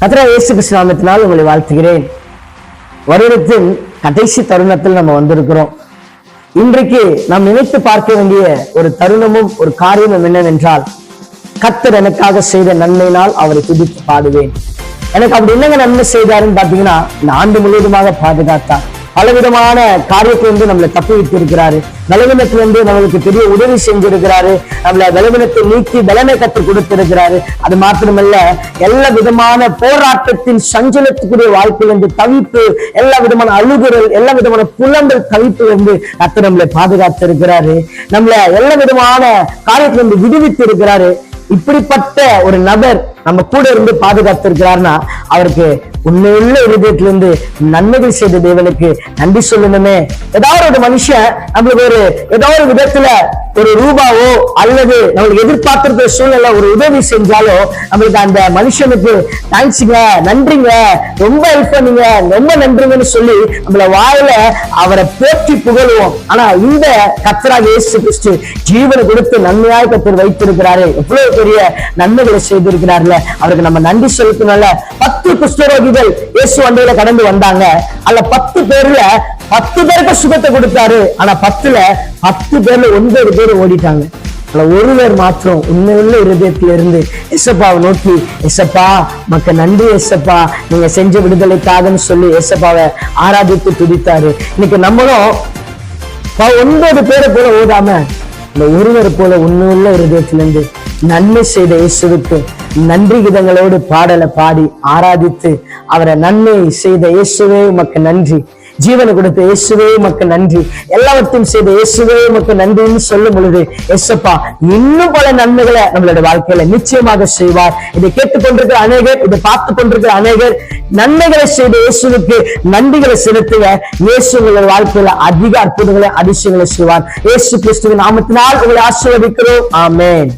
கர்த்தராகிய இயேசு கிறிஸ்து நாமத்தினால் உங்களை வாழ்த்துகிறேன். வருடத்தின் கடைசி தருணத்தில் நம்ம வந்திருக்கிறோம். இன்றைக்கு நாம் நினைத்து பார்க்க வேண்டிய ஒரு தருணமும் ஒரு காரியமும் என்னவென்றால், கர்த்தர் எனக்காக செய்த நன்மையினால் அவரை துதித்து பாடுவேன். எனக்கு அப்படி என்னங்க நன்மை செய்தாருன்னு பாத்தீங்கன்னா, இந்த ஆண்டு முழுவதுமாக பாதுகாத்தார். பலவிதமான காரியத்திலிருந்து நம்மளை தப்பி வைத்து இருக்கிறாரு. பலவீனத்திலிருந்து நம்மளுக்கு பெரிய உதவி செஞ்சிருக்கிறாரு. நம்மள பலவீனத்தை நீக்கி பலனை கற்றுக் கொடுத்திருக்கிறாரு. அது மாத்திரமல்ல, எல்லா விதமான போராட்டத்தின் சஞ்சலத்துக்குரிய வாழ்க்கையிலிருந்து தவிப்பு, எல்லா விதமான அழுகுறல், எல்லா விதமான புலம்பல் தவிப்பிலிருந்து கர்த்தர் நம்மளை பாதுகாத்து இருக்கிறாரு. நம்மள எல்லா விதமான காரியத்திலிருந்து விடுவித்து இருக்கிறாரு. இப்படிப்பட்ட ஒரு நபர் நம்ம கூட இருந்து பாதுகாத்து இருக்கிறார்னா, அவருக்கு உண்மையுள்ள இருதயத்திலிருந்து நன்மைகள் செய்த தேவனுக்கு நன்றி சொல்லணுமே. ஏதாவது ஒரு மனுஷன் நம்மளுக்கு ஏதாவது ஒரு விதத்துல ஒரு ரூபாவோ அல்லது நம்மளுக்கு எதிர்பார்த்திருக்கிற சூழ்நிலை ஒரு உதவி செஞ்சாலோ, நம்மளுக்கு அந்த மனுஷனுக்கு தேங்க்ஸுங்க, நன்றிங்க, ரொம்ப ஹெல்ப் பண்ணீங்க, ரொம்ப நன்றிங்கன்னு சொல்லி நம்மள வாயில அவரை போற்றி புகழுவோம். ஆனா இந்த கர்த்தராகிய இயேசு கிறிஸ்து ஜீவனை கொடுத்து நன்மையாய் கர்த்தர் வைத்திருக்கிறாரு. எவ்வளவு பெரிய நன்மைகளை செய்திருக்கிறார்ல, அவருக்கு நம்ம நன்றி செலுத்தணும்ல. 10 குஷ்டரோகிகள் இயேசு வண்டியில கடந்து வந்தாங்க. அல்ல 10 பேர்ல 10 பேருக்கு சுகத்தை கொடுத்தாரு. ஆனா 10 பேர்ல 9 பேர் ஓடிட்டாங்க. ஒருவர் மாத்திரம் உண்மையுள்ள இருதயத்திலிருந்து எசப்பாவை நோக்கி, எசப்பா மக்க நன்றி எசப்பா, நீங்க செஞ்ச விடுதலைக்காகன்னு சொல்லி எசப்பாவை ஆராதித்து துதித்தாரு. இன்னைக்கு நம்மளும் 9 பேரை போல ஓடாம இந்த ஒருவர் போல உண்மையுள்ள இருதயத்திலிருந்து நன்மை செய்த இயேசுவுக்கு நன்றி கீதங்களோடு பாடலை பாடி ஆராதித்து, அவரை நன்மை செய்த இயேசுவே உமக்கு நன்றி, ஜீவனை கொடுத்த இயேசுவே உமக்கு நன்றி, எல்லாவற்றையும் செய்த இயேசுவே உமக்கு நன்றின்னு சொல்லும் பொழுது, எசப்பா இன்னும் பல நன்மைகளை நம்மளுடைய வாழ்க்கையில நிச்சயமாக செய்வார். இதை கேட்டுக்கொண்டிருக்கிற அநேகர், இதை பார்த்து கொண்டிருக்கிற அநேகர் நன்மைகளை செய்த இயேசுவுக்கு நன்றிகளை செலுத்துக. இயேசு உங்களுடைய வாழ்க்கையில அதிக அற்புதங்களை அதிசயங்களை செய்வார். இயேசு கிறிஸ்துவின் நாமத்தினால் உங்களை ஆசீர்வதிக்கிறோம். ஆமென்.